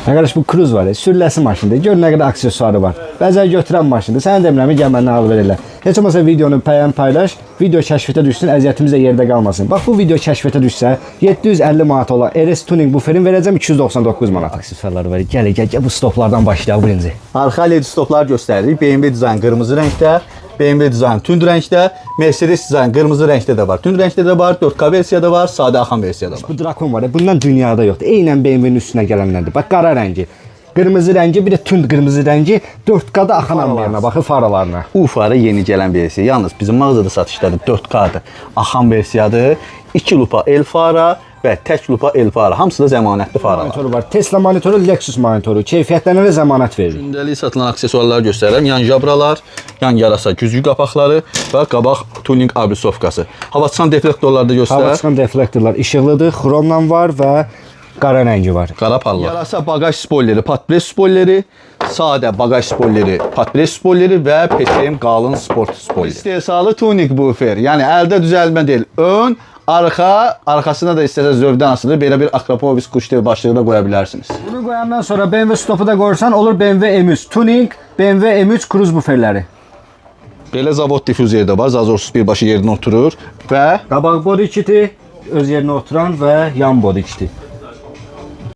Arkadaş bu Cruz var ya, sürüləsi maşındır. Gör nə qədər aksesuarı var. Bəzən götürən maşındır. Sənə demirəm, gəl məndən al ver elə. Heç olmasa videonu paylaş, video kəşfiyyətə düşsün, əziyyətimiz də yerdə qalmasın. Bax bu video kəşfiyyətə düşsə, 750 manat olan RS Tuning buferin verəcəm 299 manat. Aksesuarları var. Gəl bu stoplardan başlayaq birinci. Arxa LED stoplar göstəririk. BMW dizayn qırmızı rəngdə, BMW dizayn tünd rəngdə, Mercedes dizayn qırmızı rəngdə də var. Tünd rəngdə də var, 4K versiyada var, sadə axan versiyada var. Bu Drakon var ya, bundan dünyada yoxdur. Eynən BMW-nin üstünə gələnlərdir. Bax qara rəngi, qırmızı rəngi, bir də tünd qırmızı rəngi, 4K-da axan ambarına baxın, faralarına. U farı yeni gələn versiya. Yalnız bizim mağazada satışdadır 4K-dır. Axan versiyadır. 2 lupa el fara və tək lupa el fara. Hamısı da zəmanətli faralar. Monitoru var. Tesla monitoru, Lexus monitoru. Keyfiyyətlərinə də zəmanət verir. Gündəlik satılan aksesuarları göstərirəm. Yan jabralar, yan yarasa güzgü qapaqları və qabaq tuning abrisovkası. Hava çıxan deflektorları da göstər. Hava çıxan deflektorlar işıqlıdır, xromla var və qara rəngi var. Qara parlar. Yarasa bagaj spoileri, patpres spoileri, sadə bagaj spoileri, patpres spoileri və PTM qalın sport spoileri. İstehsalı tuning bufer. Yəni əldə düzəlmə deyil. Ön, arxasına da istəsəz zövqdən asılır. Belə bir Akrapovic Kushter başlığı da qoya bilərsiniz. Bunu qoyandan sonra BMW stopu da qoyursan olur BMW M3 Tuning, BMW M3 Cruz buferləri. Belə zavod difüzeri də var. Zazorsuz birbaşa yerinə oturur və Qabaq body kiti, öz yerinə oturan və yan body kiti.